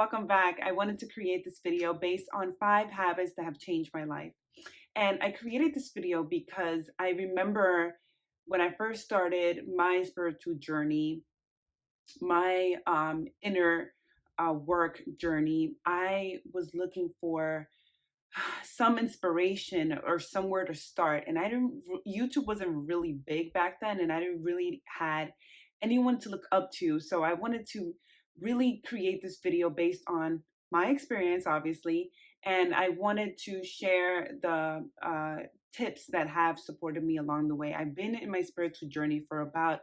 welcome back. I wanted to create this video based on 5 habits that have changed my life. And I created this video because I remember when I first started my spiritual journey, my inner work journey, I was looking for some inspiration or somewhere to start. And I didn't, YouTube wasn't really big back then, and I didn't really had anyone to look up to. So I wanted to really create this video based on my experience, obviously, and I wanted to share the tips that have supported me along the way. I've been in my spiritual journey for about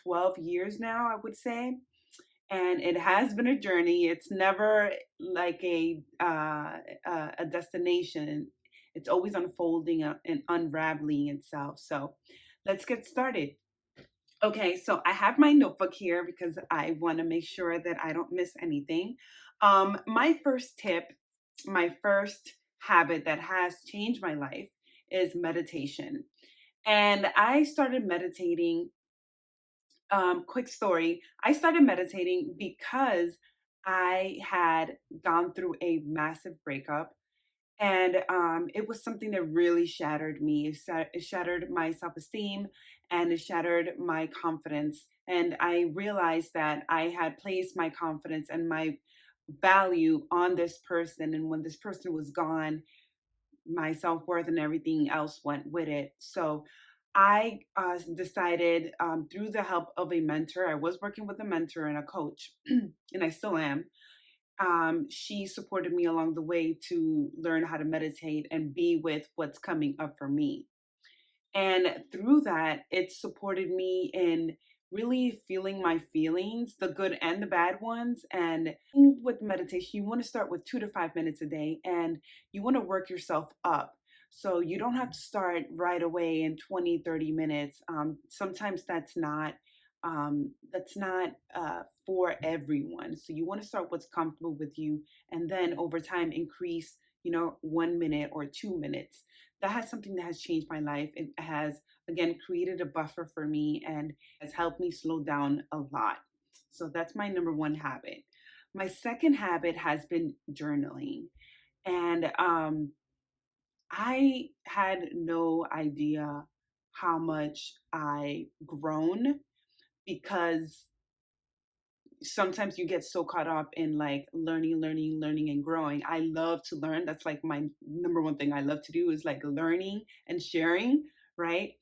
12 years now, I would say, and it has been a journey. It's never like a destination. It's always unfolding and unraveling itself. So let's get started. Okay, so I have my notebook here because I want to make sure that I don't miss anything. My first tip, my first habit that has changed my life is meditation. And I started meditating. Quick story. I started meditating because I had gone through a massive breakup, and it was something that really shattered me. It shattered my self-esteem, and it shattered my confidence. And I realized that I had placed my confidence and my value on this person, and when this person was gone, my self-worth and everything else went with it. So I decided, through the help of a mentor. I was working with a mentor and a coach, and I still am. She supported me along the way to learn how to meditate and be with what's coming up for me. And through that, it supported me in really feeling my feelings, the good and the bad ones. And with meditation, you want to start with 2 to 5 minutes a day, and you want to work yourself up. So you don't have to start right away in 20, 30 minutes. Sometimes that's not for everyone. So you want to start what's comfortable with you, and then over time increase, 1 minute or 2 minutes. That has something that has changed my life. It has, again, created a buffer for me and has helped me slow down a lot. So that's my number one habit. My second habit has been journaling. And I had no idea how much I grown, because sometimes you get so caught up in like learning and growing. I love to learn. That's like my number one thing I love to do, is like learning and sharing, right?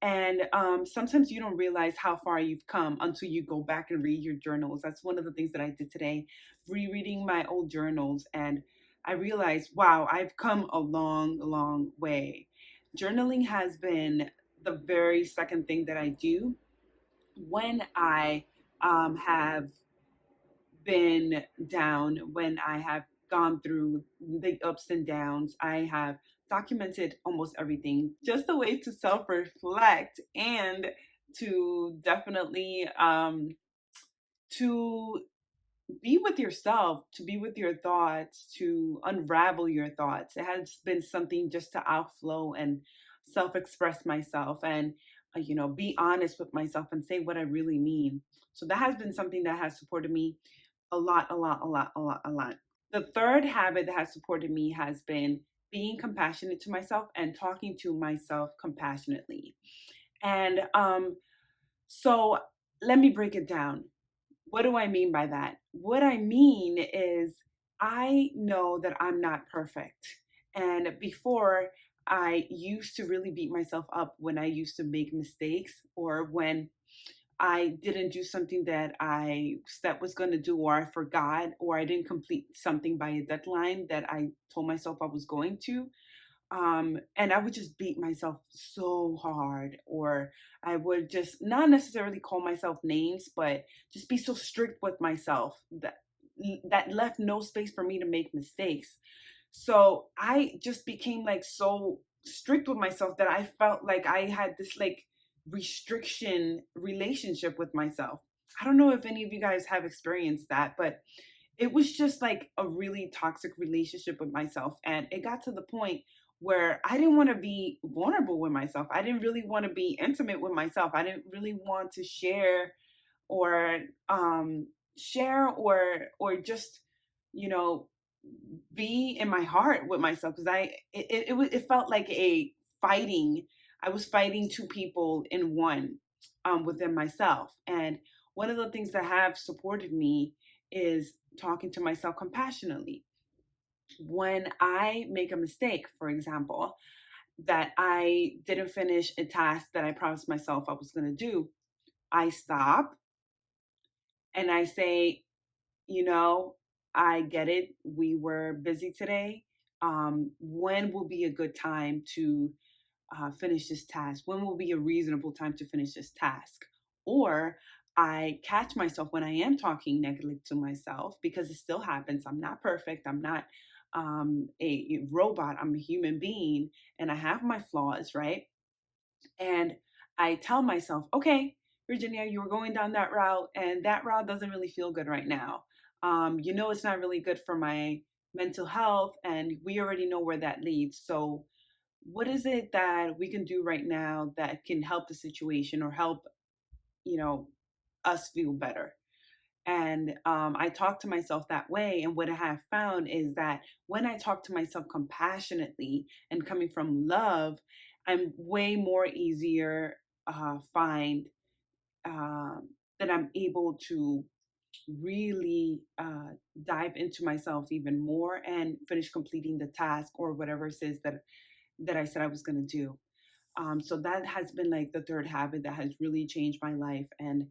And sometimes you don't realize how far you've come until you go back and read your journals. That's one of the things that I did today, rereading my old journals. And I realized, wow, I've come a long way. Journaling has been the very second thing that I do when I have been down, when I have gone through the ups and downs. I have documented almost everything, just a way to self reflect and to definitely to be with yourself, to be with your thoughts, to unravel your thoughts. It has been something just to outflow and self express myself, and, be honest with myself and say what I really mean. So that has been something that has supported me a lot, a lot, a lot, a lot, a lot. The third habit that has supported me has been being compassionate to myself and talking to myself compassionately. And so let me break it down. What do I mean by that? What I mean is, I know that I'm not perfect. And before, I used to really beat myself up when I used to make mistakes, or when I didn't do something that I said was going to do, or I forgot, or I didn't complete something by a deadline that I told myself I was going to. And I would just beat myself so hard, or I would just not necessarily call myself names, but just be so strict with myself that left no space for me to make mistakes. So I just became like so strict with myself that I felt like I had this like restriction relationship with myself. I don't know if any of you guys have experienced that, but it was just like a really toxic relationship with myself. And it got to the point where I didn't want to be vulnerable with myself. I didn't really want to be intimate with myself. I didn't really want to share or share or just, you know, be in my heart with myself, because it felt like a fighting. I was fighting two people in one, within myself. And one of the things that have supported me is talking to myself compassionately. When I make a mistake, for example, that I didn't finish a task that I promised myself I was going to do, I stop and I say, you know, I get it. We were busy today. When will be a good time to finish this task? When will be a reasonable time to finish this task? Or I catch myself when I am talking negatively to myself, because it still happens. I'm not perfect. I'm not a robot. I'm a human being and I have my flaws, right? And I tell myself, okay, Virginia, you were going down that route, and that route doesn't really feel good right now. It's not really good for my mental health, and we already know where that leads. So, what is it that we can do right now that can help the situation or help, you know, us feel better? And I talk to myself that way. And what I have found is that when I talk to myself compassionately and coming from love, I'm way more easier find that I'm able to really dive into myself even more and finish completing the task or whatever it is that I said I was going to do. So that has been like the third habit that has really changed my life and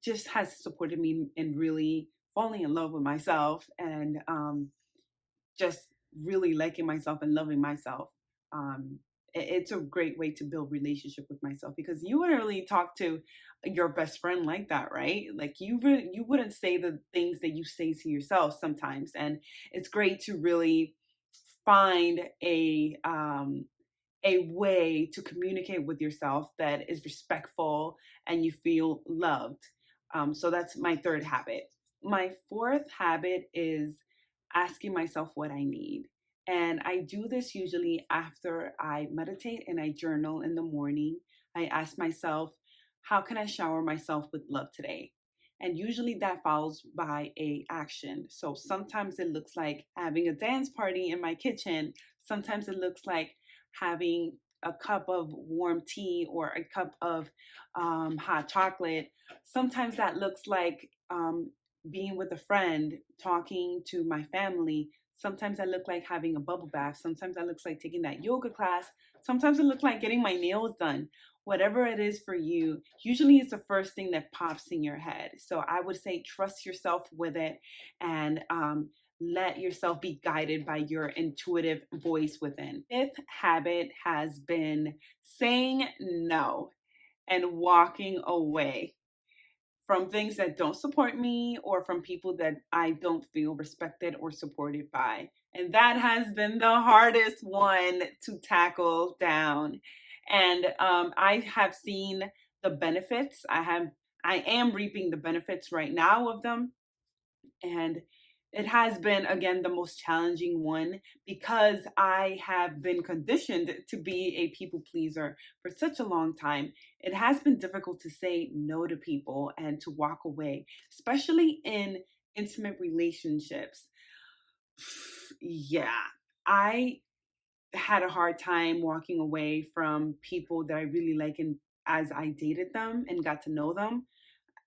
just has supported me in really falling in love with myself and just really liking myself and loving myself. It's a great way to build relationship with myself, because you wouldn't really talk to your best friend like that, right? Like you wouldn't say the things that you say to yourself sometimes, and it's great to really find a way to communicate with yourself that is respectful and you feel loved. So that's my third habit. My fourth habit is asking myself what I need. And I do this usually after I meditate and I journal in the morning. I ask myself, how can I shower myself with love today? And usually that follows by a action. So sometimes it looks like having a dance party in my kitchen. Sometimes it looks like having a cup of warm tea or a cup of hot chocolate. Sometimes that looks like being with a friend, talking to my family. Sometimes I look like having a bubble bath. Sometimes I looks like taking that yoga class. Sometimes it looks like getting my nails done. Whatever it is for you, usually it's the first thing that pops in your head. So I would say trust yourself with it, and let yourself be guided by your intuitive voice within. Fifth habit has been saying no and walking away from things that don't support me or from people that I don't feel respected or supported by. And that has been the hardest one to tackle down. And I have seen the benefits. I am reaping the benefits right now of them, and it has been, again, the most challenging one, because I have been conditioned to be a people pleaser for such a long time. It has been difficult to say no to people and to walk away, especially in intimate relationships. Yeah, I had a hard time walking away from people that I really like, and as I dated them and got to know them,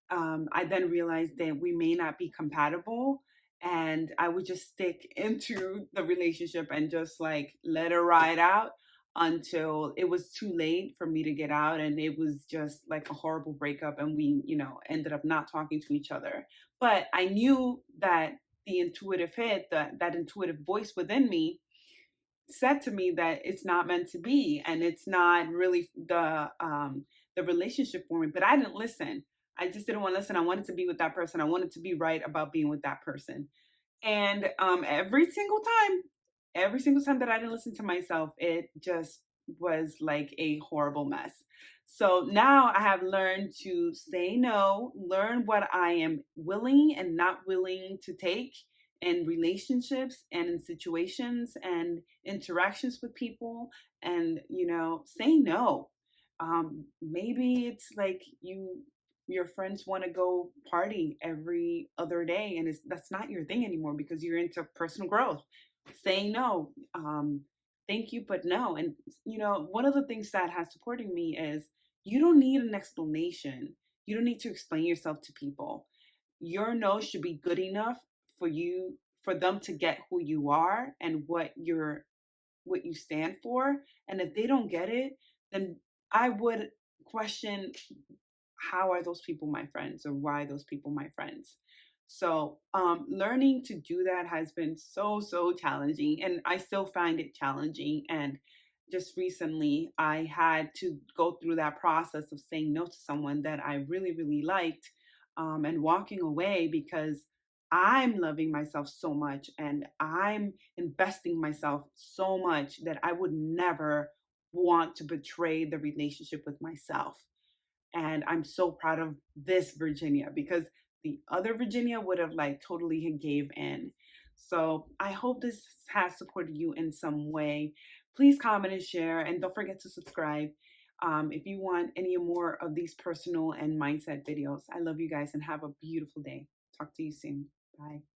I then realized that we may not be compatible. And I would just stick into the relationship and just like let it ride out until it was too late for me to get out. And it was just like a horrible breakup. And we, ended up not talking to each other. But I knew that the intuitive hit, that intuitive voice within me said to me that it's not meant to be, and it's not really the relationship for me. But I didn't listen. I just didn't want to listen. I wanted to be with that person. I wanted to be right about being with that person. And every single time that I didn't listen to myself, it just was like a horrible mess. So now I have learned to say no, learn what I am willing and not willing to take in relationships and in situations and interactions with people, and say no. Maybe it's like your friends want to go party every other day, and that's not your thing anymore because you're into personal growth. Saying no, thank you, but no. And one of the things that has supported me is you don't need an explanation. You don't need to explain yourself to people. Your no should be good enough for you, for them to get who you are and what you stand for. And if they don't get it, then I would question, how are those people my friends, or why are those people my friends? So learning to do that has been so challenging, and I still find it challenging. And just recently I had to go through that process of saying no to someone that I really liked, and walking away because I'm loving myself so much and I'm investing myself so much that I would never want to betray the relationship with myself. And I'm so proud of this Virginia, because the other Virginia would have like totally gave in. So I hope this has supported you in some way. Please comment and share, and don't forget to subscribe if you want any more of these personal and mindset videos. I love you guys and have a beautiful day. Talk to you soon. Bye.